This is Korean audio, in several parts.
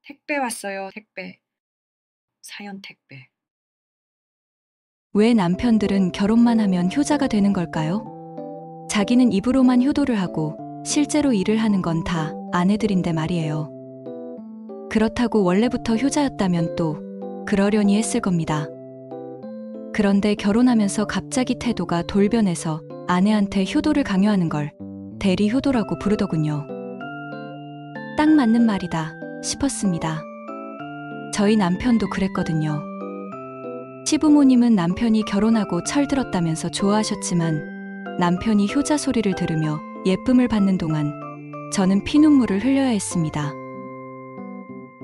택배 왔어요, 택배. 사연 택배. 왜 남편들은 결혼만 하면 효자가 되는 걸까요? 자기는 입으로만 효도를 하고 실제로 일을 하는 건 다 아내들인데 말이에요. 그렇다고 원래부터 효자였다면 또 그러려니 했을 겁니다. 그런데 결혼하면서 갑자기 태도가 돌변해서 아내한테 효도를 강요하는 걸 대리 효도라고 부르더군요. 딱 맞는 말이다 싶었습니다. 저희 남편도 그랬거든요. 시부모님은 남편이 결혼하고 철들었다면서 좋아하셨지만 남편이 효자 소리를 들으며 예쁨을 받는 동안 저는 피눈물을 흘려야 했습니다.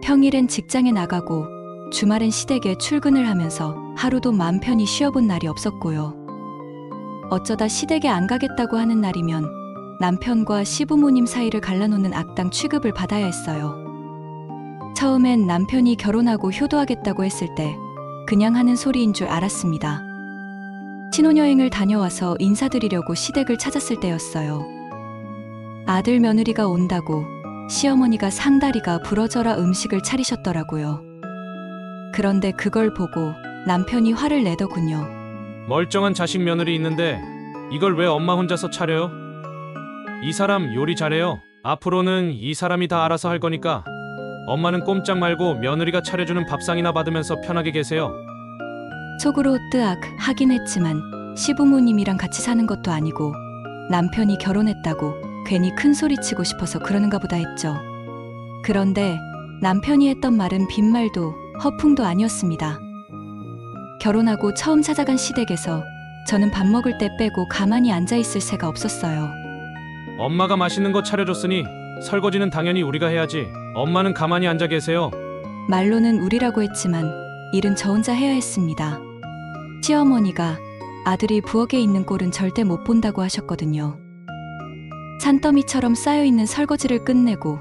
평일엔 직장에 나가고 주말엔 시댁에 출근을 하면서 하루도 마음 편히 쉬어본 날이 없었고요. 어쩌다 시댁에 안 가겠다고 하는 날이면 남편과 시부모님 사이를 갈라놓는 악당 취급을 받아야 했어요. 처음엔 남편이 결혼하고 효도하겠다고 했을 때 그냥 하는 소리인 줄 알았습니다. 신혼여행을 다녀와서 인사드리려고 시댁을 찾았을 때였어요. 아들 며느리가 온다고 시어머니가 상다리가 부러져라 음식을 차리셨더라고요. 그런데 그걸 보고 남편이 화를 내더군요. 멀쩡한 자식 며느리 있는데 이걸 왜 엄마 혼자서 차려요? 이 사람 요리 잘해요. 앞으로는 이 사람이 다 알아서 할 거니까 엄마는 꼼짝 말고 며느리가 차려주는 밥상이나 받으면서 편하게 계세요. 속으로 뜨악 하긴 했지만 시부모님이랑 같이 사는 것도 아니고 남편이 결혼했다고 괜히 큰 소리치고 싶어서 그러는가 보다 했죠. 그런데 남편이 했던 말은 빈말도 허풍도 아니었습니다. 결혼하고 처음 찾아간 시댁에서 저는 밥 먹을 때 빼고 가만히 앉아있을 새가 없었어요. 엄마가 맛있는 거 차려줬으니 설거지는 당연히 우리가 해야지. 엄마는 가만히 앉아 계세요. 말로는 우리라고 했지만 일은 저 혼자 해야 했습니다. 시어머니가 아들이 부엌에 있는 꼴은 절대 못 본다고 하셨거든요. 산더미처럼 쌓여있는 설거지를 끝내고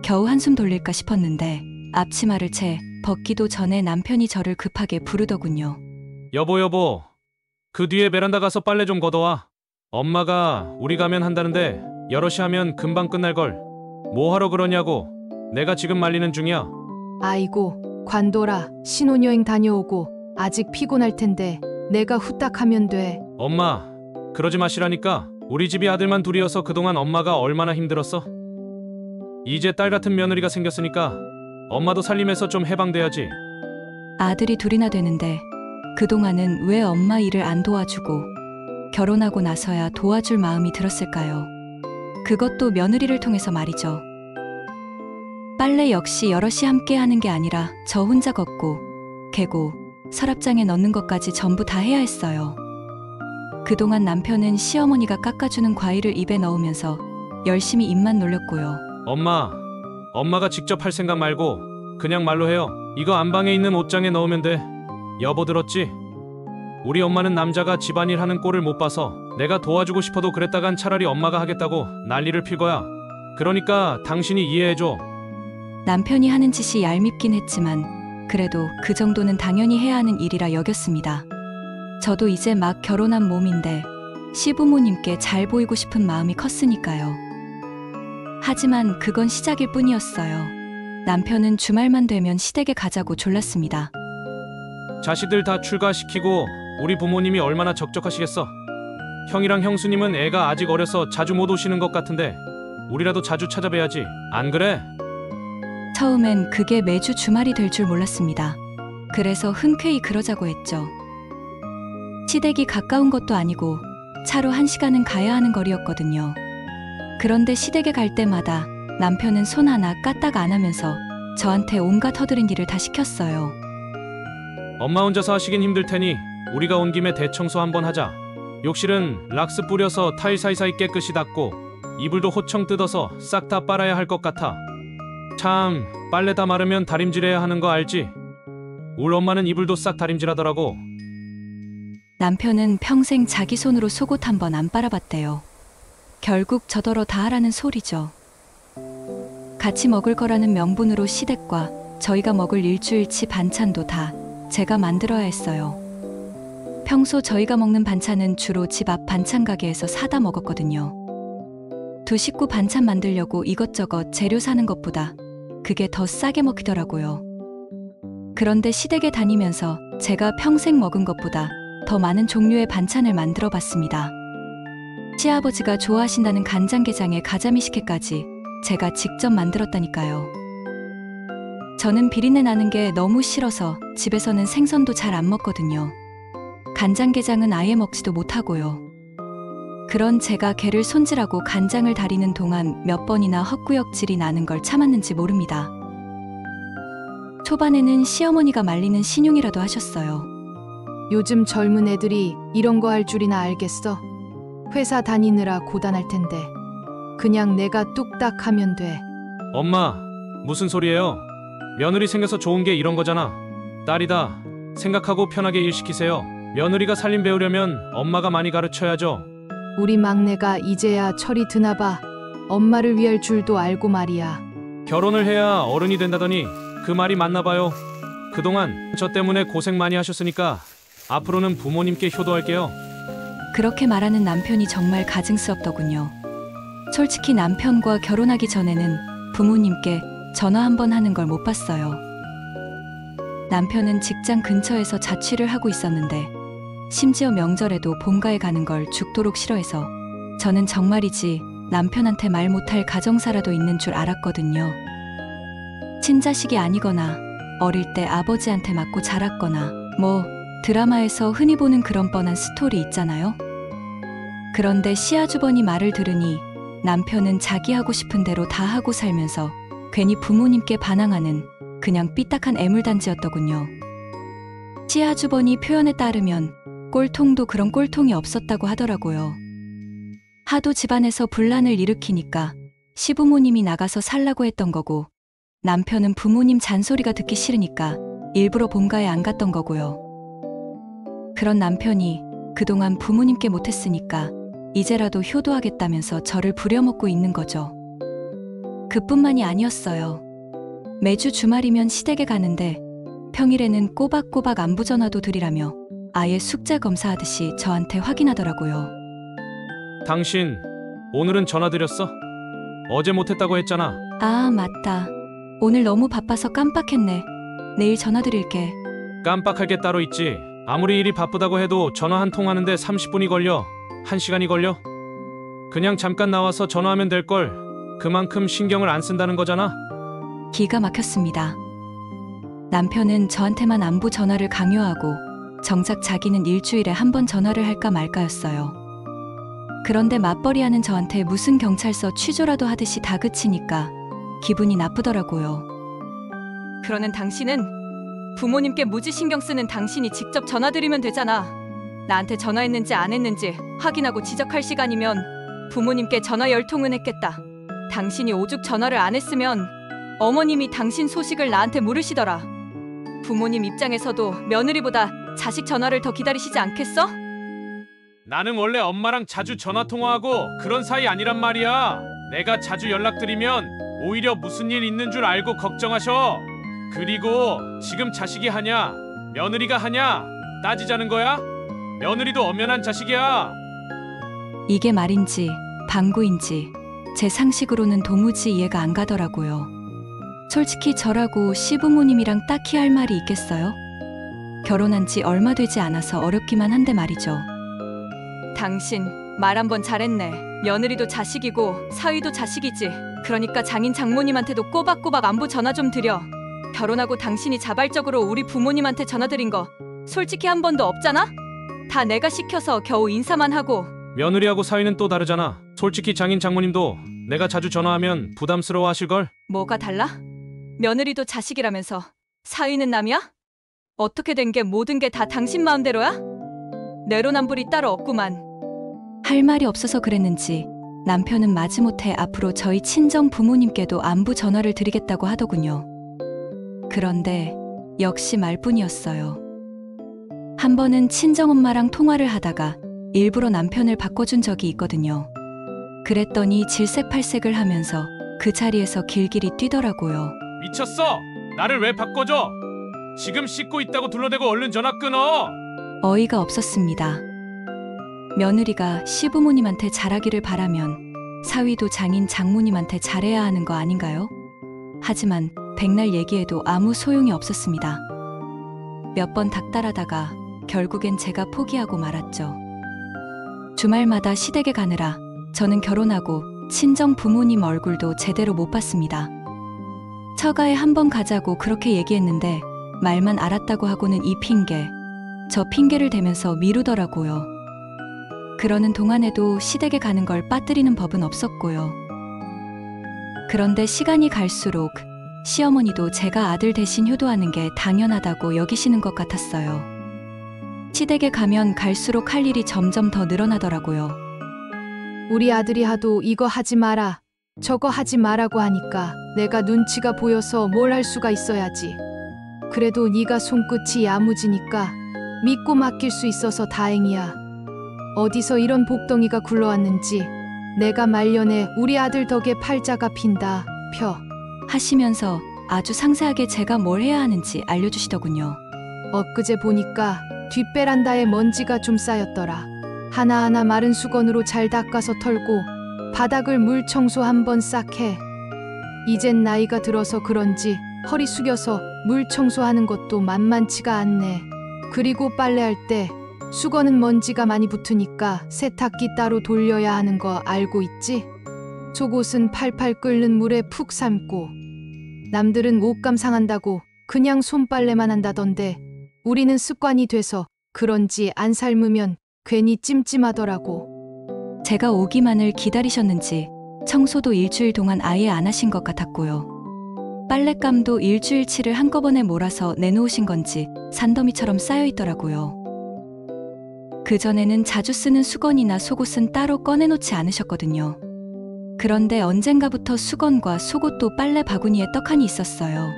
겨우 한숨 돌릴까 싶었는데 앞치마를 채 벗기도 전에 남편이 저를 급하게 부르더군요. 여보, 그 뒤에 베란다 가서 빨래 좀 걷어와. 엄마가 우리 가면 한다는데 여럿이 하면 금방 끝날걸. 뭐 하러 그러냐고. 내가 지금 말리는 중이야. 아이고, 관둬라. 신혼여행 다녀오고 아직 피곤할 텐데 내가 후딱 하면 돼. 엄마, 그러지 마시라니까. 우리 집이 아들만 둘이어서 그동안 엄마가 얼마나 힘들었어? 이제 딸 같은 며느리가 생겼으니까 엄마도 살림에서 좀 해방돼야지. 아들이 둘이나 되는데 그동안은 왜 엄마 일을 안 도와주고 결혼하고 나서야 도와줄 마음이 들었을까요? 그것도 며느리를 통해서 말이죠. 빨래 역시 여럿이 함께 하는 게 아니라 저 혼자 걷고 개고 서랍장에 넣는 것까지 전부 다 해야 했어요. 그동안 남편은 시어머니가 깎아주는 과일을 입에 넣으면서 열심히 입만 놀렸고요. 엄마가 직접 할 생각 말고 그냥 말로 해요. 이거 안방에 있는 옷장에 넣으면 돼. 여보 들었지? 우리 엄마는 남자가 집안일 하는 꼴을 못 봐서 내가 도와주고 싶어도 그랬다간 차라리 엄마가 하겠다고 난리를 필 거야. 그러니까 당신이 이해해줘. 남편이 하는 짓이 얄밉긴 했지만 그래도 그 정도는 당연히 해야 하는 일이라 여겼습니다. 저도 이제 막 결혼한 몸인데 시부모님께 잘 보이고 싶은 마음이 컸으니까요. 하지만 그건 시작일 뿐이었어요. 남편은 주말만 되면 시댁에 가자고 졸랐습니다. 자식들 다 출가시키고 우리 부모님이 얼마나 적적하시겠어. 형이랑 형수님은 애가 아직 어려서 자주 못 오시는 것 같은데 우리라도 자주 찾아뵈야지. 안 그래? 처음엔 그게 매주 주말이 될 줄 몰랐습니다. 그래서 흔쾌히 그러자고 했죠. 시댁이 가까운 것도 아니고 차로 1시간은 가야 하는 거리였거든요. 그런데 시댁에 갈 때마다 남편은 손 하나 까딱 안 하면서 저한테 온갖 허드렛 일을 다 시켰어요. 엄마 혼자서 하시긴 힘들 테니 우리가 온 김에 대청소 한번 하자. 욕실은 락스 뿌려서 타일 사이사이 깨끗이 닦고 이불도 호청 뜯어서 싹 다 빨아야 할 것 같아. 참, 빨래 다 마르면 다림질해야 하는 거 알지? 우리 엄마는 이불도 싹 다림질하더라고. 남편은 평생 자기 손으로 속옷 한 번 안 빨아봤대요. 결국 저더러 다 하라는 소리죠. 같이 먹을 거라는 명분으로 시댁과 저희가 먹을 일주일치 반찬도 다 제가 만들어야 했어요. 평소 저희가 먹는 반찬은 주로 집 앞 반찬 가게에서 사다 먹었거든요. 두 식구 반찬 만들려고 이것저것 재료 사는 것보다 그 그게 더 싸게 먹히더라고요. 그런데 시댁에 다니면서 제가 평생 먹은 것보다 더 많은 종류의 반찬을 만들어 봤습니다. 시아버지가 좋아하신다는 간장게장에 가자미 식혜까지 제가 직접 만들었다니까요. 저는 비린내 나는 게 너무 싫어서 집에서는 생선도 잘 안 먹거든요. 간장게장은 아예 먹지도 못하고요. 그런 제가 게를 손질하고 간장을 다리는 동안 몇 번이나 헛구역질이 나는 걸 참았는지 모릅니다. 초반에는 시어머니가 말리는 신용이라도 하셨어요. 요즘 젊은 애들이 이런 거 할 줄이나 알겠어? 회사 다니느라 고단할 텐데 그냥 내가 뚝딱 하면 돼. 엄마, 무슨 소리예요? 며느리 생겨서 좋은 게 이런 거잖아. 딸이다 생각하고 편하게 일 시키세요. 며느리가 살림 배우려면 엄마가 많이 가르쳐야죠. 우리 막내가 이제야 철이 드나 봐. 엄마를 위할 줄도 알고 말이야. 결혼을 해야 어른이 된다더니 그 말이 맞나 봐요. 그동안 저 때문에 고생 많이 하셨으니까 앞으로는 부모님께 효도할게요. 그렇게 말하는 남편이 정말 가증스럽더군요. 솔직히 남편과 결혼하기 전에는 부모님께 전화 한 번 하는 걸 못 봤어요. 남편은 직장 근처에서 자취를 하고 있었는데 심지어 명절에도 본가에 가는 걸 죽도록 싫어해서 저는 정말이지 남편한테 말 못할 가정사라도 있는 줄 알았거든요. 친자식이 아니거나 어릴 때 아버지한테 맞고 자랐거나 뭐 드라마에서 흔히 보는 그런 뻔한 스토리 있잖아요. 그런데 시아주버니 말을 들으니 남편은 자기 하고 싶은 대로 다 하고 살면서 괜히 부모님께 반항하는 그냥 삐딱한 애물단지였더군요. 시아주버니 표현에 따르면 꼴통도 그런 꼴통이 없었다고 하더라고요. 하도 집안에서 분란을 일으키니까 시부모님이 나가서 살라고 했던 거고 남편은 부모님 잔소리가 듣기 싫으니까 일부러 본가에 안 갔던 거고요. 그런 남편이 그동안 부모님께 못했으니까 이제라도 효도하겠다면서 저를 부려먹고 있는 거죠. 그뿐만이 아니었어요. 매주 주말이면 시댁에 가는데 평일에는 꼬박꼬박 안부 전화도 드리라며 아예 숙제 검사하듯이 저한테 확인하더라고요. 당신 오늘은 전화 드렸어? 어제 못했다고 했잖아. 아, 맞다. 오늘 너무 바빠서 깜빡했네. 내일 전화 드릴게. 깜빡할 게 따로 있지. 아무리 일이 바쁘다고 해도 전화 한 통 하는데 30분이 걸려? 1시간이 걸려? 그냥 잠깐 나와서 전화하면 될걸. 그만큼 신경을 안 쓴다는 거잖아. 기가 막혔습니다. 남편은 저한테만 안부 전화를 강요하고 정작 자기는 일주일에 한 번 전화를 할까 말까였어요. 그런데 맞벌이하는 저한테 무슨 경찰서 취조라도 하듯이 다그치니까 기분이 나쁘더라고요. 그러는 당신은 부모님께 무지 신경 쓰는 당신이 직접 전화드리면 되잖아. 나한테 전화했는지 안 했는지 확인하고 지적할 시간이면 부모님께 전화 10통은 했겠다. 당신이 오죽 전화를 안 했으면 어머님이 당신 소식을 나한테 물으시더라. 부모님 입장에서도 며느리보다 자식 전화를 더 기다리시지 않겠어? 나는 원래 엄마랑 자주 전화 통화하고 그런 사이 아니란 말이야. 내가 자주 연락드리면 오히려 무슨 일 있는 줄 알고 걱정하셔. 그리고 지금 자식이 하냐 며느리가 하냐 따지자는 거야? 며느리도 엄연한 자식이야. 이게 말인지 방구인지 제 상식으로는 도무지 이해가 안 가더라고요. 솔직히 저라고 시부모님이랑 딱히 할 말이 있겠어요? 결혼한 지 얼마 되지 않아서 어렵기만 한데 말이죠. 당신 말 한번 잘했네. 며느리도 자식이고 사위도 자식이지. 그러니까 장인 장모님한테도 꼬박꼬박 안부 전화 좀 드려. 결혼하고 당신이 자발적으로 우리 부모님한테 전화드린 거 솔직히 한 번도 없잖아? 다 내가 시켜서 겨우 인사만 하고. 며느리하고 사위는 또 다르잖아. 솔직히 장인 장모님도 내가 자주 전화하면 부담스러워 하실걸? 뭐가 달라? 며느리도 자식이라면서 사위는 남이야? 어떻게 된 게 모든 게 다 당신 마음대로야? 내로남불이 따로 없구만. 할 말이 없어서 그랬는지 남편은 마지못해 앞으로 저희 친정 부모님께도 안부 전화를 드리겠다고 하더군요. 그런데 역시 말뿐이었어요. 한 번은 친정엄마랑 통화를 하다가 일부러 남편을 바꿔준 적이 있거든요. 그랬더니 질색팔색을 하면서 그 자리에서 길길이 뛰더라고요. 미쳤어? 나를 왜 바꿔줘? 지금 씻고 있다고 둘러대고 얼른 전화 끊어. 어이가 없었습니다. 며느리가 시부모님한테 잘하기를 바라면 사위도 장인 장모님한테 잘해야 하는 거 아닌가요? 하지만 백날 얘기해도 아무 소용이 없었습니다. 몇 번 닥달하다가 결국엔 제가 포기하고 말았죠. 주말마다 시댁에 가느라 저는 결혼하고 친정 부모님 얼굴도 제대로 못 봤습니다. 처가에 한번 가자고 그렇게 얘기했는데 말만 알았다고 하고는 이 핑계, 저 핑계를 대면서 미루더라고요. 그러는 동안에도 시댁에 가는 걸 빠뜨리는 법은 없었고요. 그런데 시간이 갈수록 시어머니도 제가 아들 대신 효도하는 게 당연하다고 여기시는 것 같았어요. 시댁에 가면 갈수록 할 일이 점점 더 늘어나더라고요. 우리 아들이 하도 이거 하지 마라, 저거 하지 마라고 하니까 내가 눈치가 보여서 뭘 할 수가 있어야지. 그래도 네가 손끝이 야무지니까 믿고 맡길 수 있어서 다행이야. 어디서 이런 복덩이가 굴러왔는지 내가 말년에 우리 아들 덕에 팔자가 핀다, 펴. 하시면서 아주 상세하게 제가 뭘 해야 하는지 알려주시더군요. 엊그제 보니까 뒷베란다에 먼지가 좀 쌓였더라. 하나하나 마른 수건으로 잘 닦아서 털고 바닥을 물 청소 한번 싹 해. 이젠 나이가 들어서 그런지 허리 숙여서 물 청소하는 것도 만만치가 않네. 그리고 빨래할 때 수건은 먼지가 많이 붙으니까 세탁기 따로 돌려야 하는 거 알고 있지? 속옷은 팔팔 끓는 물에 푹 삶고. 남들은 옷감 상한다고 그냥 손빨래만 한다던데 우리는 습관이 돼서 그런지 안 삶으면 괜히 찜찜하더라고. 제가 오기만을 기다리셨는지 청소도 일주일 동안 아예 안 하신 것 같았고요. 빨랫감도 일주일치를 한꺼번에 몰아서 내놓으신 건지 산더미처럼 쌓여 있더라고요. 그전에는 자주 쓰는 수건이나 속옷은 따로 꺼내놓지 않으셨거든요. 그런데 언젠가부터 수건과 속옷도 빨래 바구니에 떡하니 있었어요.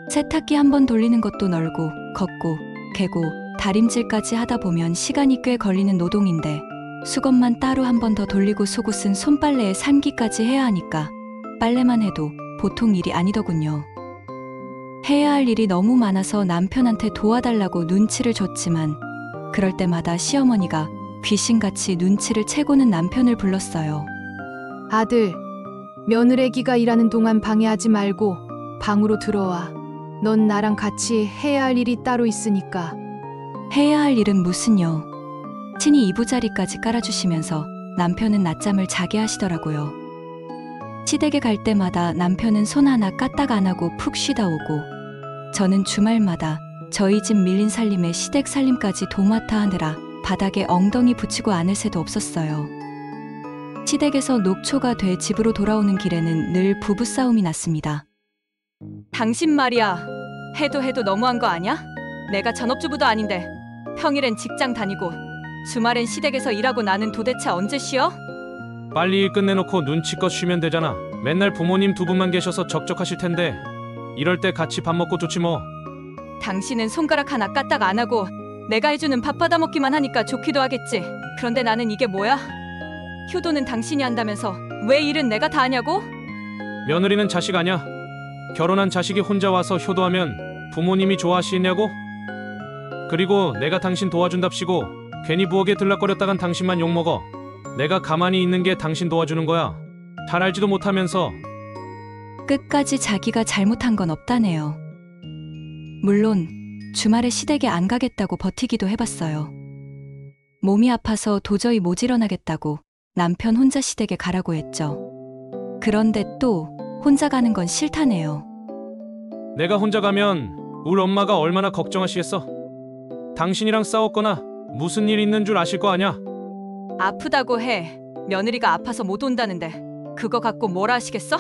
세탁기 한번 돌리는 것도 널고 걷고 개고 다림질까지 하다 보면 시간이 꽤 걸리는 노동인데 수건만 따로 한 번 더 돌리고 속옷은 손빨래에 삶기까지 해야 하니까 빨래만 해도 보통 일이 아니더군요. 해야 할 일이 너무 많아서 남편한테 도와달라고 눈치를 줬지만 그럴 때마다 시어머니가 귀신같이 눈치를 채고는 남편을 불렀어요. 아들, 며느리기가 일하는 동안 방해하지 말고 방으로 들어와. 넌 나랑 같이 해야 할 일이 따로 있으니까. 해야 할 일은 무슨요? 친히 이부자리까지 깔아주시면서 남편은 낮잠을 자게 하시더라고요. 시댁에 갈 때마다 남편은 손 하나 까딱 안 하고 푹 쉬다 오고 저는 주말마다 저희 집 밀린 살림에 시댁 살림까지 도맡아 하느라 바닥에 엉덩이 붙이고 않을 새도 없었어요. 시댁에서 녹초가 돼 집으로 돌아오는 길에는 늘 부부싸움이 났습니다. 당신 말이야. 해도 너무한 거 아냐? 내가 전업주부도 아닌데 평일엔 직장 다니고 주말엔 시댁에서 일하고 나는 도대체 언제 쉬어? 빨리 일 끝내놓고 눈치껏 쉬면 되잖아. 맨날 부모님 두 분만 계셔서 적적하실 텐데 이럴 때 같이 밥 먹고 좋지 뭐. 당신은 손가락 하나 까딱 안 하고 내가 해주는 밥 받아 먹기만 하니까 좋기도 하겠지. 그런데 나는 이게 뭐야? 효도는 당신이 한다면서 왜 일은 내가 다 하냐고? 며느리는 자식 아냐? 결혼한 자식이 혼자 와서 효도하면 부모님이 좋아하시냐고? 그리고 내가 당신 도와준답시고 괜히 부엌에 들락거렸다간 당신만 욕먹어. 내가 가만히 있는 게 당신 도와주는 거야. 잘 알지도 못하면서. 끝까지 자기가 잘못한 건 없다네요. 물론 주말에 시댁에 안 가겠다고 버티기도 해봤어요. 몸이 아파서 도저히 못 일어나겠다고 남편 혼자 시댁에 가라고 했죠. 그런데 또 혼자 가는 건 싫다네요. 내가 혼자 가면 우리 엄마가 얼마나 걱정하시겠어? 당신이랑 싸웠거나 무슨 일 있는 줄 아실 거 아냐? 아프다고 해. 며느리가 아파서 못 온다는데 그거 갖고 뭐라 하시겠어?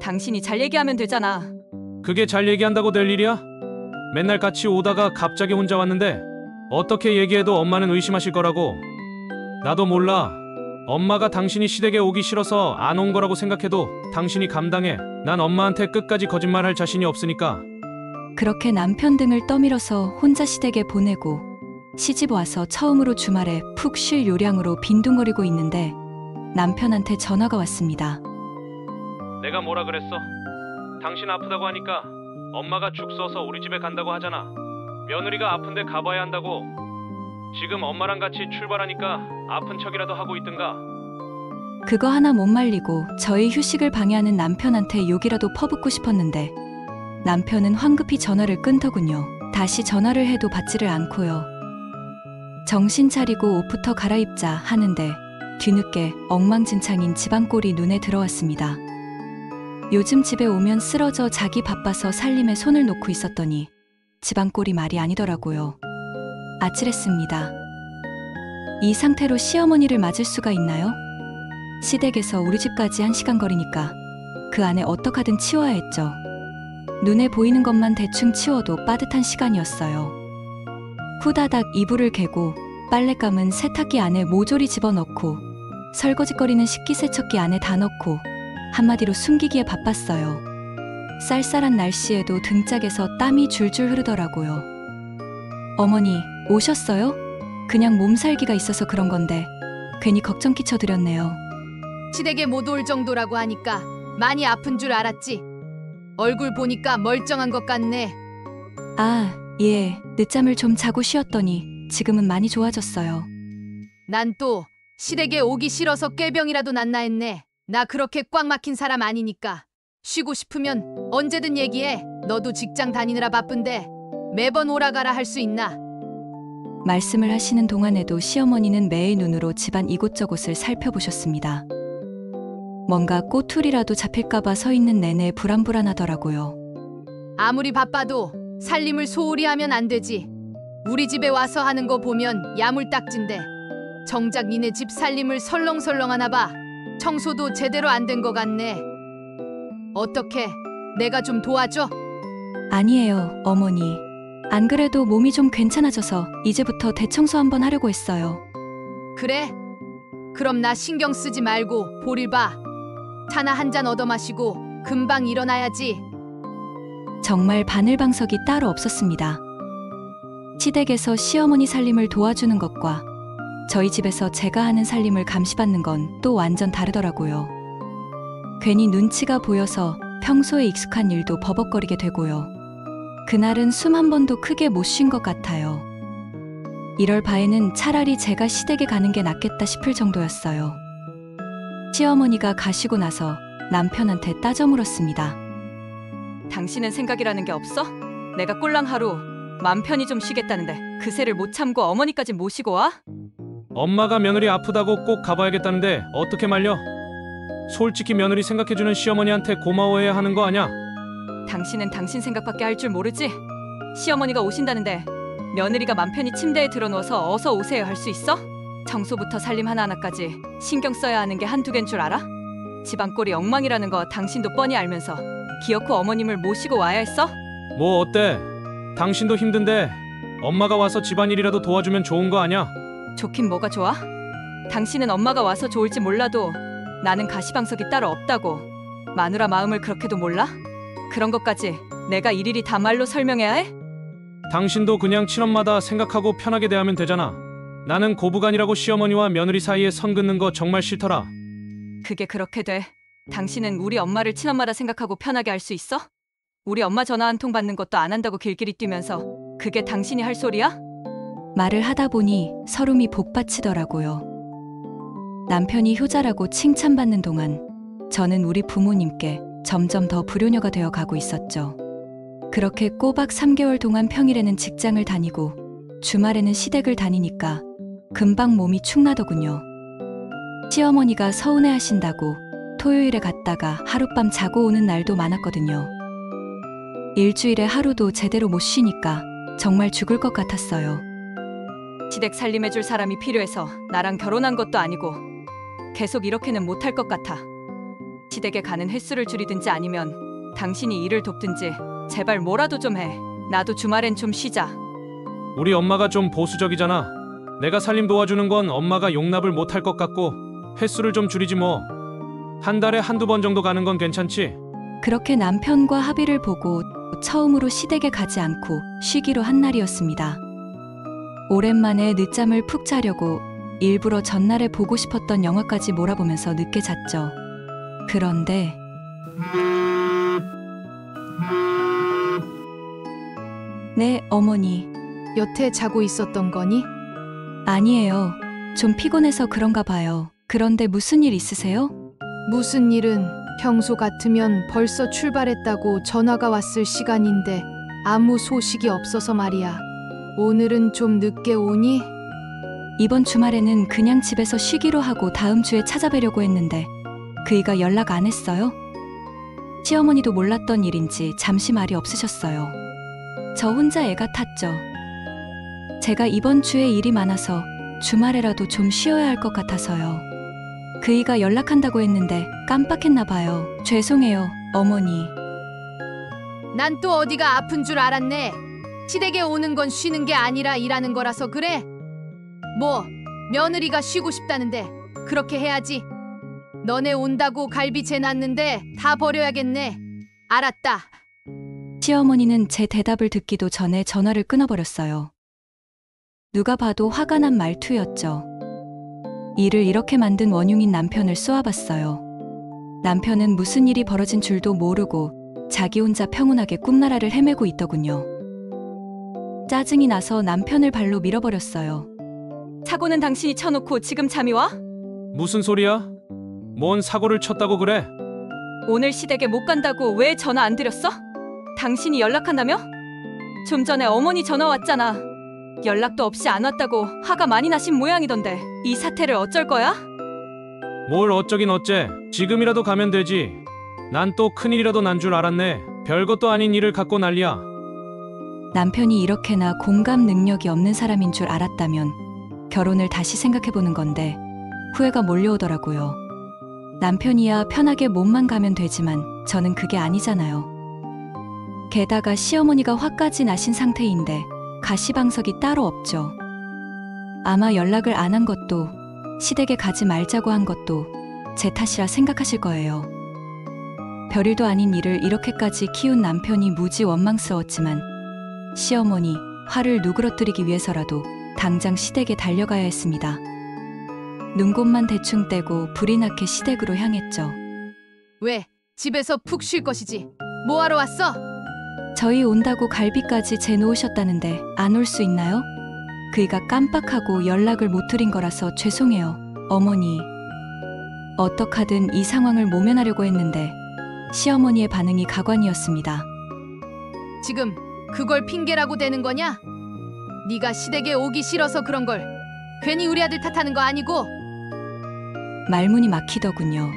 당신이 잘 얘기하면 되잖아. 그게 잘 얘기한다고 될 일이야? 맨날 같이 오다가 갑자기 혼자 왔는데 어떻게 얘기해도 엄마는 의심하실 거라고. 나도 몰라. 엄마가 당신이 시댁에 오기 싫어서 안 온 거라고 생각해도 당신이 감당해. 난 엄마한테 끝까지 거짓말할 자신이 없으니까. 그렇게 남편 등을 떠밀어서 혼자 시댁에 보내고 시집 와서 처음으로 주말에 푹 쉴 요량으로 빈둥거리고 있는데 남편한테 전화가 왔습니다. 내가 뭐라 그랬어? 당신 아프다고 하니까 엄마가 죽 써서 우리 집에 간다고 하잖아. 며느리가 아픈데 가봐야 한다고. 지금 엄마랑 같이 출발하니까 아픈 척이라도 하고 있든가. 그거 하나 못 말리고 저희 휴식을 방해하는 남편한테 욕이라도 퍼붓고 싶었는데 남편은 황급히 전화를 끊더군요. 다시 전화를 해도 받지를 않고요. 정신 차리고 옷부터 갈아입자 하는데 뒤늦게 엉망진창인 집안꼴이 눈에 들어왔습니다. 요즘 집에 오면 쓰러져 자기 바빠서 살림에 손을 놓고 있었더니 집안꼴이 말이 아니더라고요. 아찔했습니다. 이 상태로 시어머니를 맞을 수가 있나요? 시댁에서 우리 집까지 1시간 거리니까 그 안에 어떡하든 치워야 했죠. 눈에 보이는 것만 대충 치워도 빠듯한 시간이었어요. 후다닥 이불을 개고 빨랫감은 세탁기 안에 모조리 집어넣고 설거지거리는 식기세척기 안에 다 넣고 한마디로 숨기기에 바빴어요. 쌀쌀한 날씨에도 등짝에서 땀이 줄줄 흐르더라고요. 어머니, 오셨어요? 그냥 몸살기가 있어서 그런 건데 괜히 걱정 끼쳐드렸네요. 시댁에 못 올 정도라고 하니까 많이 아픈 줄 알았지. 얼굴 보니까 멀쩡한 것 같네. 아, 예, 늦잠을 좀 자고 쉬었더니 지금은 많이 좋아졌어요. 난 또 시댁에 오기 싫어서 꾀병이라도 났나 했네. 나 그렇게 꽉 막힌 사람 아니니까. 쉬고 싶으면 언제든 얘기해. 너도 직장 다니느라 바쁜데 매번 오라가라 할 수 있나? 말씀을 하시는 동안에도 시어머니는 매의 눈으로 집안 이곳저곳을 살펴보셨습니다. 뭔가 꼬투리라도 잡힐까봐 서 있는 내내 불안불안하더라고요. 아무리 바빠도 살림을 소홀히 하면 안 되지. 우리 집에 와서 하는 거 보면 야물딱진데 정작 니네 집 살림을 설렁설렁 하나 봐. 청소도 제대로 안 된 거 같네. 어떻게 내가 좀 도와줘? 아니에요, 어머니. 안 그래도 몸이 좀 괜찮아져서 이제부터 대청소 한번 하려고 했어요. 그래? 그럼 나 신경 쓰지 말고 볼일 봐. 차나 한 잔 얻어 마시고 금방 일어나야지. 정말 바늘방석이 따로 없었습니다. 시댁에서 시어머니 살림을 도와주는 것과 저희 집에서 제가 하는 살림을 감시받는 건 또 완전 다르더라고요. 괜히 눈치가 보여서 평소에 익숙한 일도 버벅거리게 되고요. 그날은 숨 한 번도 크게 못 쉰 것 같아요. 이럴 바에는 차라리 제가 시댁에 가는 게 낫겠다 싶을 정도였어요. 시어머니가 가시고 나서 남편한테 따져 물었습니다. 당신은 생각이라는 게 없어? 내가 꼴랑 하루 맘 편히 좀 쉬겠다는데 그새를 못 참고 어머니까지 모시고 와? 엄마가 며느리 아프다고 꼭 가봐야겠다는데 어떻게 말려? 솔직히 며느리 생각해주는 시어머니한테 고마워해야 하는 거 아냐? 당신은 당신 생각밖에 할 줄 모르지? 시어머니가 오신다는데 며느리가 맘 편히 침대에 들어누워서 어서 오세요 할 수 있어? 청소부터 살림 하나하나까지 신경 써야 하는 게 한두 개인 줄 알아? 집안 꼴이 엉망이라는 거 당신도 뻔히 알면서 기어코 어머님을 모시고 와야 했어? 뭐 어때? 당신도 힘든데 엄마가 와서 집안일이라도 도와주면 좋은 거 아냐? 좋긴 뭐가 좋아? 당신은 엄마가 와서 좋을지 몰라도 나는 가시방석이 따로 없다고. 마누라 마음을 그렇게도 몰라? 그런 것까지 내가 일일이 다 말로 설명해야 해? 당신도 그냥 친엄마다 생각하고 편하게 대하면 되잖아. 나는 고부간이라고 시어머니와 며느리 사이에 선 긋는 거 정말 싫더라. 그게 그렇게 돼. 당신은 우리 엄마를 친엄마라 생각하고 편하게 할 수 있어? 우리 엄마 전화 한 통 받는 것도 안 한다고 길길이 뛰면서 그게 당신이 할 소리야? 말을 하다 보니 서름이 복받치더라고요. 남편이 효자라고 칭찬받는 동안 저는 우리 부모님께 점점 더 불효녀가 되어 가고 있었죠. 그렇게 꼬박 3개월 동안 평일에는 직장을 다니고 주말에는 시댁을 다니니까 금방 몸이 축나더군요. 시어머니가 서운해하신다고 토요일에 갔다가 하룻밤 자고 오는 날도 많았거든요. 일주일에 하루도 제대로 못 쉬니까 정말 죽을 것 같았어요. 시댁 살림해줄 사람이 필요해서 나랑 결혼한 것도 아니고 계속 이렇게는 못할 것 같아. 시댁에 가는 횟수를 줄이든지 아니면 당신이 일을 돕든지 제발 뭐라도 좀 해. 나도 주말엔 좀 쉬자. 우리 엄마가 좀 보수적이잖아. 내가 살림 도와주는 건 엄마가 용납을 못할 것 같고 횟수를 좀 줄이지 뭐. 한 달에 한두 번 정도 가는 건 괜찮지? 그렇게 남편과 합의를 보고 처음으로 시댁에 가지 않고 쉬기로 한 날이었습니다. 오랜만에 늦잠을 푹 자려고 일부러 전날에 보고 싶었던 영화까지 몰아보면서 늦게 잤죠. 그런데 네, 어머니. 여태 자고 있었던 거니? 아니에요. 좀 피곤해서 그런가 봐요. 그런데 무슨 일 있으세요? 무슨 일은 평소 같으면 벌써 출발했다고 전화가 왔을 시간인데 아무 소식이 없어서 말이야. 오늘은 좀 늦게 오니? 이번 주말에는 그냥 집에서 쉬기로 하고 다음 주에 찾아뵈려고 했는데 그이가 연락 안 했어요? 시어머니도 몰랐던 일인지 잠시 말이 없으셨어요. 저 혼자 애가 탔죠. 제가 이번 주에 일이 많아서 주말에라도 좀 쉬어야 할 것 같아서요. 그이가 연락한다고 했는데 깜빡했나 봐요. 죄송해요, 어머니. 난 또 어디가 아픈 줄 알았네. 시댁에 오는 건 쉬는 게 아니라 일하는 거라서 그래. 뭐 며느리가 쉬고 싶다는데 그렇게 해야지. 너네 온다고 갈비 재놨는데 다 버려야겠네. 알았다. 시어머니는 제 대답을 듣기도 전에 전화를 끊어버렸어요. 누가 봐도 화가 난 말투였죠. 일을 이렇게 만든 원흉인 남편을 쏘아봤어요. 남편은 무슨 일이 벌어진 줄도 모르고 자기 혼자 평온하게 꿈나라를 헤매고 있더군요. 짜증이 나서 남편을 발로 밀어버렸어요. 사고는 당신이 쳐놓고 지금 잠이 와? 무슨 소리야? 뭔 사고를 쳤다고 그래? 오늘 시댁에 못 간다고 왜 전화 안 드렸어? 당신이 연락한다며? 좀 전에 어머니 전화 왔잖아. 연락도 없이 안 왔다고 화가 많이 나신 모양이던데 이 사태를 어쩔 거야? 뭘 어쩌긴 어째. 지금이라도 가면 되지. 난 또 큰일이라도 난 줄 알았네. 별것도 아닌 일을 갖고 난리야. 남편이 이렇게나 공감 능력이 없는 사람인 줄 알았다면 결혼을 다시 생각해보는 건데 후회가 몰려오더라고요. 남편이야 편하게 몸만 가면 되지만 저는 그게 아니잖아요. 게다가 시어머니가 화까지 나신 상태인데 가시방석이 따로 없죠. 아마 연락을 안 한 것도 시댁에 가지 말자고 한 것도 제 탓이라 생각하실 거예요. 별일도 아닌 일을 이렇게까지 키운 남편이 무지 원망스러웠지만 시어머니 화를 누그러뜨리기 위해서라도 당장 시댁에 달려가야 했습니다. 눈곱만 대충 떼고 불이 나게 시댁으로 향했죠. 왜? 집에서 푹 쉴 것이지. 뭐하러 왔어? 저희 온다고 갈비까지 재놓으셨다는데 안 올 수 있나요? 그이가 깜빡하고 연락을 못 드린 거라서 죄송해요, 어머니. 어떡하든 이 상황을 모면하려고 했는데 시어머니의 반응이 가관이었습니다. 지금 그걸 핑계라고 대는 거냐? 네가 시댁에 오기 싫어서 그런 걸 괜히 우리 아들 탓하는 거 아니고? 말문이 막히더군요.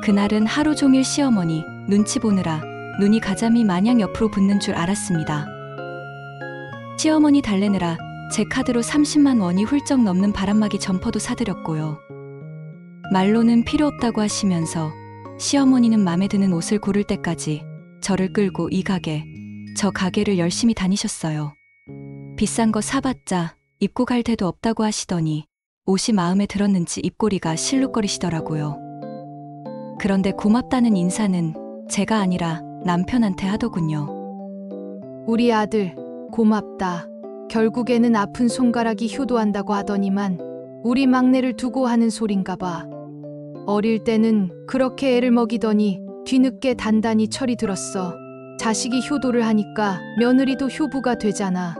그날은 하루 종일 시어머니 눈치 보느라 눈이 가자미 마냥 옆으로 붓는 줄 알았습니다. 시어머니 달래느라 제 카드로 30만 원이 훌쩍 넘는 바람막이 점퍼도 사드렸고요. 말로는 필요 없다고 하시면서 시어머니는 마음에 드는 옷을 고를 때까지 저를 끌고 이 가게, 저 가게를 열심히 다니셨어요. 비싼 거 사봤자 입고 갈 데도 없다고 하시더니 옷이 마음에 들었는지 입꼬리가 실룩거리시더라고요. 그런데 고맙다는 인사는 제가 아니라 남편한테 하더군요. 우리 아들 고맙다. 결국에는 아픈 손가락이 효도한다고 하더니만 우리 막내를 두고 하는 소린가 봐. 어릴 때는 그렇게 애를 먹이더니 뒤늦게 단단히 철이 들었어. 자식이 효도를 하니까 며느리도 효부가 되잖아.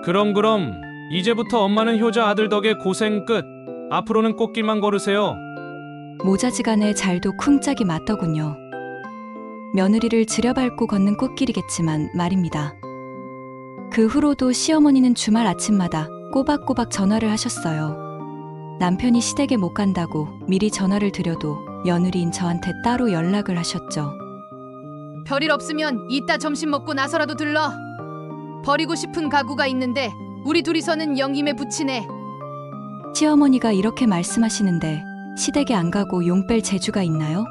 그럼 이제부터 엄마는 효자 아들 덕에 고생 끝. 앞으로는 꽃길만 걸으세요. 모자지간에 잘도 쿵짝이 맞더군요. 며느리를 지려밟고 걷는 꽃길이겠지만 말입니다. 그 후로도 시어머니는 주말 아침마다 꼬박꼬박 전화를 하셨어요. 남편이 시댁에 못 간다고 미리 전화를 드려도 며느리인 저한테 따로 연락을 하셨죠. 별일 없으면 이따 점심 먹고 나서라도 들러. 버리고 싶은 가구가 있는데 우리 둘이서는 영임에 붙이네. 시어머니가 이렇게 말씀하시는데 시댁에 안 가고 용 뺄 재주가 있나요?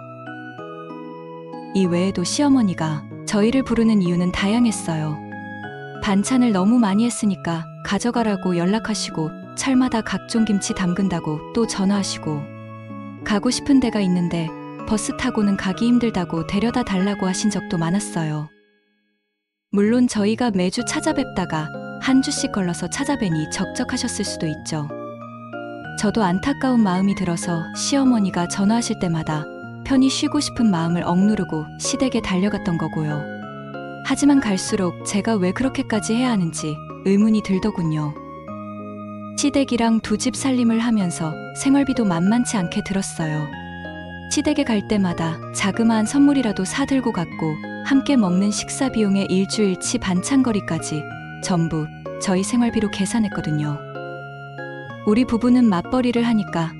이 외에도 시어머니가 저희를 부르는 이유는 다양했어요. 반찬을 너무 많이 했으니까 가져가라고 연락하시고 철마다 각종 김치 담근다고 또 전화하시고 가고 싶은 데가 있는데 버스 타고는 가기 힘들다고 데려다 달라고 하신 적도 많았어요. 물론 저희가 매주 찾아뵙다가 한 주씩 걸러서 찾아뵈니 적적하셨을 수도 있죠. 저도 안타까운 마음이 들어서 시어머니가 전화하실 때마다 편히 쉬고 싶은 마음을 억누르고 시댁에 달려갔던 거고요. 하지만 갈수록 제가 왜 그렇게까지 해야 하는지 의문이 들더군요. 시댁이랑 두 집 살림을 하면서 생활비도 만만치 않게 들었어요. 시댁에 갈 때마다 자그마한 선물이라도 사들고 갔고 함께 먹는 식사 비용의 일주일치 반찬거리까지 전부 저희 생활비로 계산했거든요. 우리 부부는 맞벌이를 하니까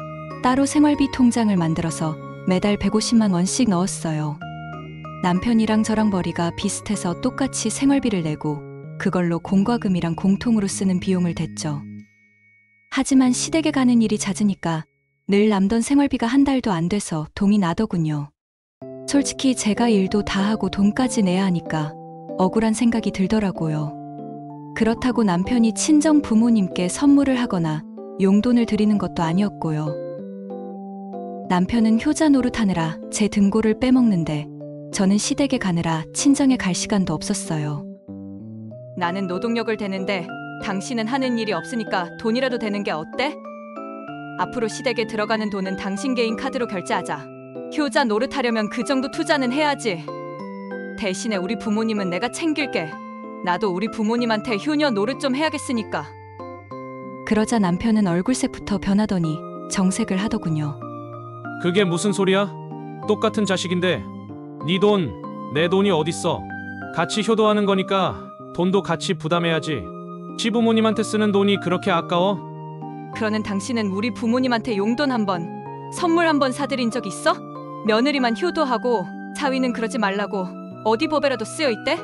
따로 생활비 통장을 만들어서 매달 150만 원씩 넣었어요. 남편이랑 저랑 벌이가 비슷해서 똑같이 생활비를 내고 그걸로 공과금이랑 공통으로 쓰는 비용을 댔죠. 하지만 시댁에 가는 일이 잦으니까 늘 남던 생활비가 한 달도 안 돼서 동이 나더군요. 솔직히 제가 일도 다 하고 돈까지 내야 하니까 억울한 생각이 들더라고요. 그렇다고 남편이 친정 부모님께 선물을 하거나 용돈을 드리는 것도 아니었고요. 남편은 효자 노릇하느라 제 등골을 빼먹는데 저는 시댁에 가느라 친정에 갈 시간도 없었어요. 나는 노동력을 대는데 당신은 하는 일이 없으니까 돈이라도 되는 게 어때? 앞으로 시댁에 들어가는 돈은 당신 개인 카드로 결제하자. 효자 노릇하려면 그 정도 투자는 해야지. 대신에 우리 부모님은 내가 챙길게. 나도 우리 부모님한테 효녀 노릇 좀 해야겠으니까. 그러자 남편은 얼굴색부터 변하더니 정색을 하더군요. 그게 무슨 소리야? 똑같은 자식인데 네 돈, 내 돈이 어딨어? 같이 효도하는 거니까 돈도 같이 부담해야지. 시부모님한테 쓰는 돈이 그렇게 아까워? 그러는 당신은 우리 부모님한테 용돈 한 번, 선물 한 번 사드린 적 있어? 며느리만 효도하고 사위는 그러지 말라고 어디 법에라도 쓰여 있대?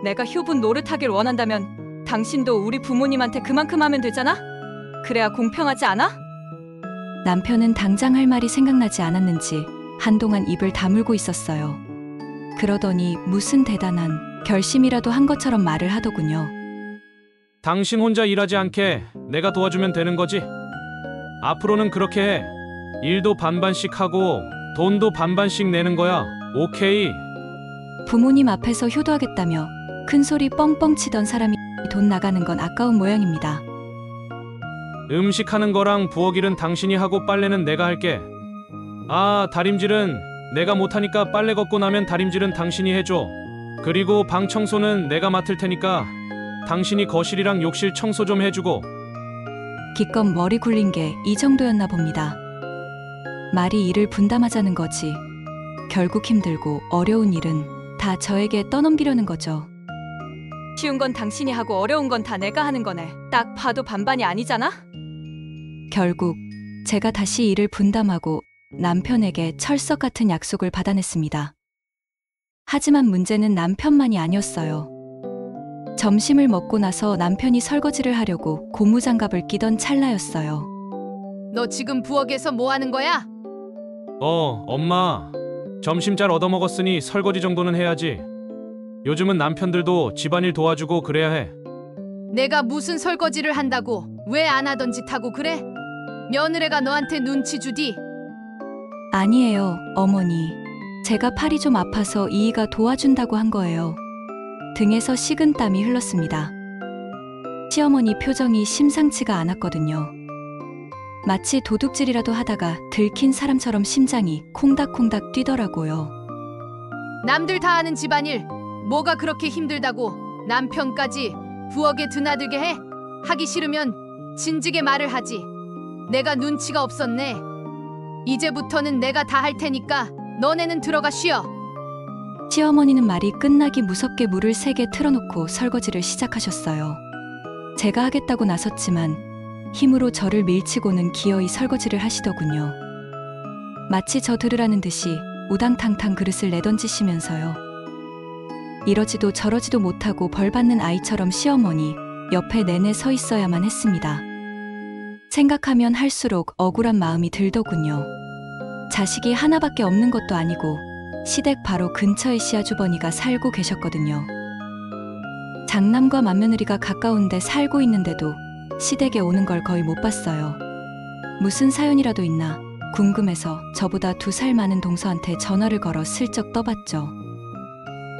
내가 효분 노릇하길 원한다면 당신도 우리 부모님한테 그만큼 하면 되잖아? 그래야 공평하지 않아? 남편은 당장 할 말이 생각나지 않았는지 한동안 입을 다물고 있었어요. 그러더니 무슨 대단한 결심이라도 한 것처럼 말을 하더군요. 당신 혼자 일하지 않게 내가 도와주면 되는 거지? 앞으로는 그렇게 해. 일도 반반씩 하고 돈도 반반씩 내는 거야. 오케이? 부모님 앞에서 효도하겠다며 큰소리 뻥뻥 치던 사람이 돈 나가는 건 아까운 모양입니다. 음식 하는 거랑 부엌일은 당신이 하고 빨래는 내가 할게. 아, 다림질은 내가 못하니까 빨래 걷고 나면 다림질은 당신이 해줘. 그리고 방 청소는 내가 맡을 테니까 당신이 거실이랑 욕실 청소 좀 해주고. 기껏 머리 굴린 게 이 정도였나 봅니다. 말이 일을 분담하자는 거지. 결국 힘들고 어려운 일은 다 저에게 떠넘기려는 거죠. 쉬운 건 당신이 하고 어려운 건 다 내가 하는 거네. 딱 봐도 반반이 아니잖아? 결국 제가 다시 일을 분담하고 남편에게 철석 같은 약속을 받아냈습니다. 하지만 문제는 남편만이 아니었어요. 점심을 먹고 나서 남편이 설거지를 하려고 고무장갑을 끼던 찰나였어요. 너 지금 부엌에서 뭐 하는 거야? 엄마. 점심 잘 얻어먹었으니 설거지 정도는 해야지. 요즘은 남편들도 집안일 도와주고 그래야 해. 내가 무슨 설거지를 한다고 왜 안 하던 짓 하고 그래? 며느리가 너한테 눈치 주디? 아니에요, 어머니. 제가 팔이 좀 아파서 이이가 도와준다고 한 거예요. 등에서 식은 땀이 흘렀습니다. 시어머니 표정이 심상치가 않았거든요. 마치 도둑질이라도 하다가 들킨 사람처럼 심장이 콩닥콩닥 뛰더라고요. 남들 다 하는 집안일 뭐가 그렇게 힘들다고 남편까지 부엌에 드나들게 해? 하기 싫으면 진즉에 말을 하지. 내가 눈치가 없었네. 이제부터는 내가 다 할 테니까 너네는 들어가 쉬어. 시어머니는 말이 끝나기 무섭게 물을 3개 틀어놓고 설거지를 시작하셨어요. 제가 하겠다고 나섰지만 힘으로 저를 밀치고는 기어이 설거지를 하시더군요. 마치 저 들으라는 듯이 우당탕탕 그릇을 내던지시면서요. 이러지도 저러지도 못하고 벌받는 아이처럼 시어머니 옆에 내내 서 있어야만 했습니다. 생각하면 할수록 억울한 마음이 들더군요. 자식이 하나밖에 없는 것도 아니고 시댁 바로 근처에 시아주버니가 살고 계셨거든요. 장남과 맏며느리가 가까운데 살고 있는데도 시댁에 오는 걸 거의 못 봤어요. 무슨 사연이라도 있나 궁금해서 저보다 2살 많은 동서한테 전화를 걸어 슬쩍 떠봤죠.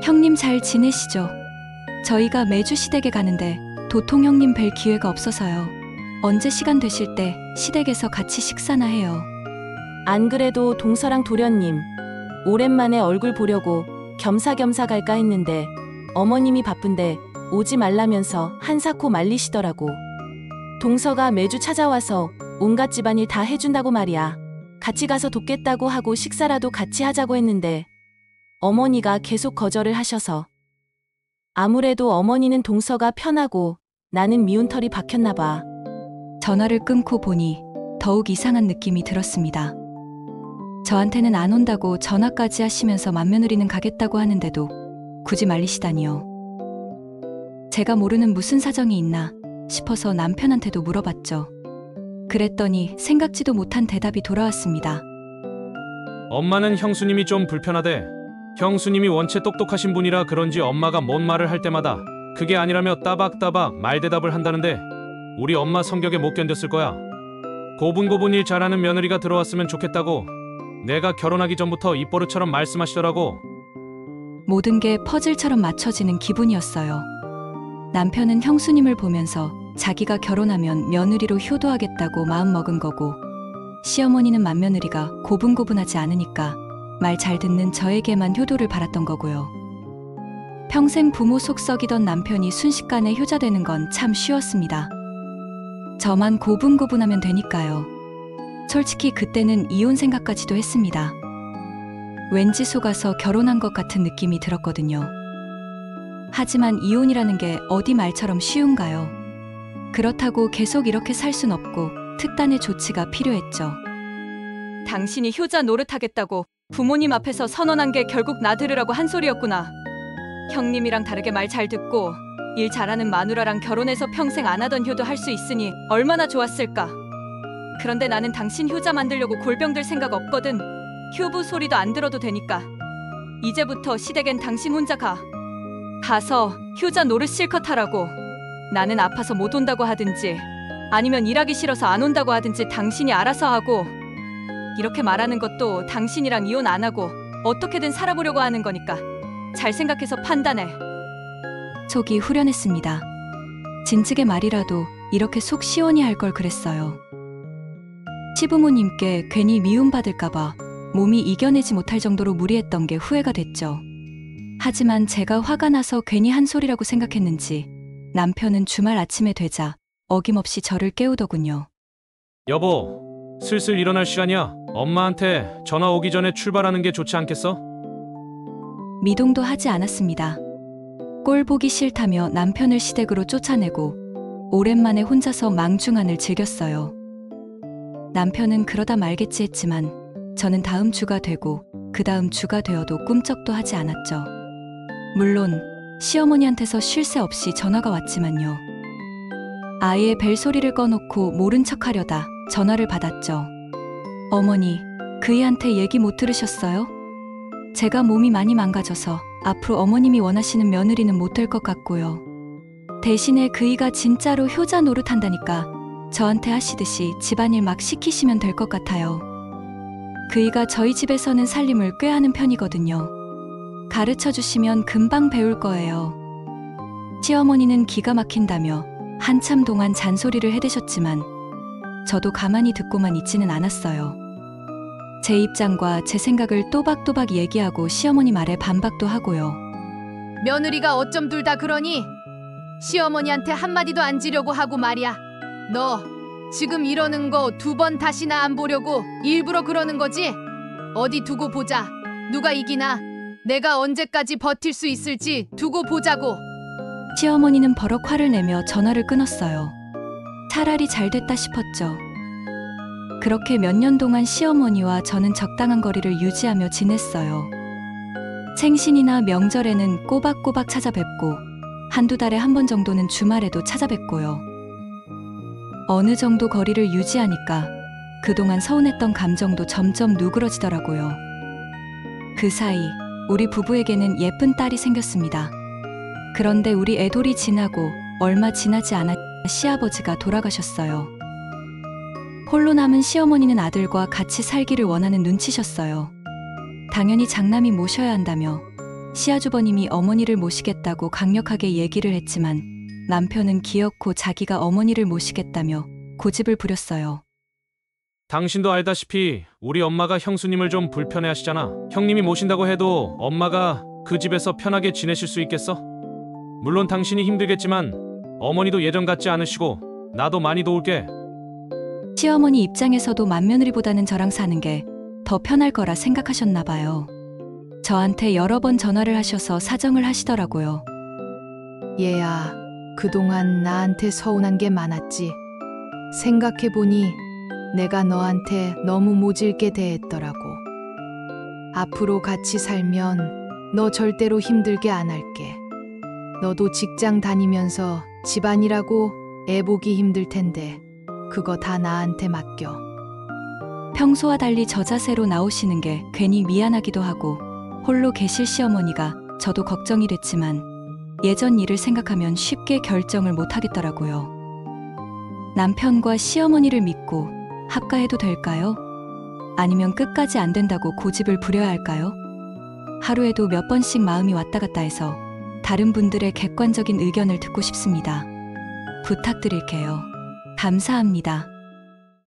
형님 잘 지내시죠? 저희가 매주 시댁에 가는데 도통 형님 뵐 기회가 없어서요. 언제 시간 되실 때 시댁에서 같이 식사나 해요. 안 그래도 동서랑 도련님 오랜만에 얼굴 보려고 겸사겸사 갈까 했는데 어머님이 바쁜데 오지 말라면서 한사코 말리시더라고. 동서가 매주 찾아와서 온갖 집안일 다 해준다고 말이야. 같이 가서 돕겠다고 하고 식사라도 같이 하자고 했는데 어머니가 계속 거절을 하셔서. 아무래도 어머니는 동서가 편하고 나는 미운 털이 박혔나 봐. 전화를 끊고 보니 더욱 이상한 느낌이 들었습니다. 저한테는 안 온다고 전화까지 하시면서 맏며느리는 가겠다고 하는데도 굳이 말리시다니요. 제가 모르는 무슨 사정이 있나 싶어서 남편한테도 물어봤죠. 그랬더니 생각지도 못한 대답이 돌아왔습니다. 엄마는 형수님이 좀 불편하대. 형수님이 원체 똑똑하신 분이라 그런지 엄마가 뭔 말을 할 때마다 그게 아니라며 따박따박 말대답을 한다는데 우리 엄마 성격에 못 견뎠을 거야. 고분고분 일 잘하는 며느리가 들어왔으면 좋겠다고 내가 결혼하기 전부터 입버릇처럼 말씀하시더라고. 모든 게 퍼즐처럼 맞춰지는 기분이었어요. 남편은 형수님을 보면서 자기가 결혼하면 며느리로 효도하겠다고 마음먹은 거고, 시어머니는 맏며느리가 고분고분하지 않으니까 말 잘 듣는 저에게만 효도를 바랐던 거고요. 평생 부모 속 썩이던 남편이 순식간에 효자되는 건 참 쉬웠습니다. 저만 고분고분하면 되니까요. 솔직히 그때는 이혼 생각까지도 했습니다. 왠지 속아서 결혼한 것 같은 느낌이 들었거든요. 하지만 이혼이라는 게 어디 말처럼 쉬운가요? 그렇다고 계속 이렇게 살 순 없고 특단의 조치가 필요했죠. 당신이 효자 노릇하겠다고 부모님 앞에서 선언한 게 결국 나 들으라고 한 소리였구나. 형님이랑 다르게 말 잘 듣고 일 잘하는 마누라랑 결혼해서 평생 안 하던 효도 할 수 있으니 얼마나 좋았을까. 그런데 나는 당신 효자 만들려고 골병들 생각 없거든. 효부 소리도 안 들어도 되니까. 이제부터 시댁엔 당신 혼자 가. 가서 효자 노릇 실컷 하라고. 나는 아파서 못 온다고 하든지 아니면 일하기 싫어서 안 온다고 하든지 당신이 알아서 하고. 이렇게 말하는 것도 당신이랑 이혼 안 하고 어떻게든 살아보려고 하는 거니까 잘 생각해서 판단해. 속이 후련했습니다. 진즉의 말이라도 이렇게 속 시원히 할 걸 그랬어요. 시부모님께 괜히 미움받을까봐 몸이 이겨내지 못할 정도로 무리했던 게 후회가 됐죠. 하지만 제가 화가 나서 괜히 한 소리라고 생각했는지 남편은 주말 아침에 되자 어김없이 저를 깨우더군요. 여보, 슬슬 일어날 시간이야. 엄마한테 전화 오기 전에 출발하는 게 좋지 않겠어? 미동도 하지 않았습니다. 꼴 보기 싫다며 남편을 시댁으로 쫓아내고 오랜만에 혼자서 망중한을 즐겼어요. 남편은 그러다 말겠지 했지만 저는 다음 주가 되고 그 다음 주가 되어도 꿈쩍도 하지 않았죠. 물론 시어머니한테서 쉴 새 없이 전화가 왔지만요. 아이의 벨소리를 꺼놓고 모른 척하려다 전화를 받았죠. 어머니, 그이한테 얘기 못 들으셨어요? 제가 몸이 많이 망가져서 앞으로 어머님이 원하시는 며느리는 못 될 것 같고요. 대신에 그이가 진짜로 효자 노릇한다니까 저한테 하시듯이 집안일 막 시키시면 될 것 같아요. 그이가 저희 집에서는 살림을 꽤 하는 편이거든요. 가르쳐 주시면 금방 배울 거예요. 시어머니는 기가 막힌다며 한참 동안 잔소리를 해대셨지만 저도 가만히 듣고만 있지는 않았어요. 제 입장과 제 생각을 또박또박 얘기하고 시어머니 말에 반박도 하고요. 며느리가 어쩜 둘 다 그러니? 시어머니한테 한마디도 안 지려고 하고 말이야. 너 지금 이러는 거 2번 다시나 안 보려고 일부러 그러는 거지? 어디 두고 보자. 누가 이기나? 내가 언제까지 버틸 수 있을지 두고 보자고. 시어머니는 버럭 화를 내며 전화를 끊었어요. 차라리 잘 됐다 싶었죠. 그렇게 몇 년 동안 시어머니와 저는 적당한 거리를 유지하며 지냈어요. 생신이나 명절에는 꼬박꼬박 찾아뵙고 한두 달에 한 번 정도는 주말에도 찾아뵙고요. 어느 정도 거리를 유지하니까 그동안 서운했던 감정도 점점 누그러지더라고요. 그 사이 우리 부부에게는 예쁜 딸이 생겼습니다. 그런데 우리 애돌이 지나고 얼마 지나지 않아 시아버지가 돌아가셨어요. 홀로 남은 시어머니는 아들과 같이 살기를 원하는 눈치셨어요. 당연히 장남이 모셔야 한다며 시아주버님이 어머니를 모시겠다고 강력하게 얘기를 했지만 남편은 기어코 자기가 어머니를 모시겠다며 고집을 부렸어요. 당신도 알다시피 우리 엄마가 형수님을 좀 불편해하시잖아. 형님이 모신다고 해도 엄마가 그 집에서 편하게 지내실 수 있겠어? 물론 당신이 힘들겠지만 어머니도 예전 같지 않으시고 나도 많이 도울게. 시어머니 입장에서도 맏며느리보다는 저랑 사는 게 더 편할 거라 생각하셨나 봐요. 저한테 여러 번 전화를 하셔서 사정을 하시더라고요. 얘야, 그동안 나한테 서운한 게 많았지. 생각해보니 내가 너한테 너무 모질게 대했더라고. 앞으로 같이 살면 너 절대로 힘들게 안 할게. 너도 직장 다니면서 집안이라고 애 보기 힘들 텐데 그거 다 나한테 맡겨. 평소와 달리 저 자세로 나오시는 게 괜히 미안하기도 하고 홀로 계실 시어머니가 저도 걱정이 됐지만 예전 일을 생각하면 쉽게 결정을 못 하겠더라고요. 남편과 시어머니를 믿고 합가해도 될까요? 아니면 끝까지 안 된다고 고집을 부려야 할까요? 하루에도 몇 번씩 마음이 왔다 갔다 해서 다른 분들의 객관적인 의견을 듣고 싶습니다. 부탁드릴게요. 감사합니다.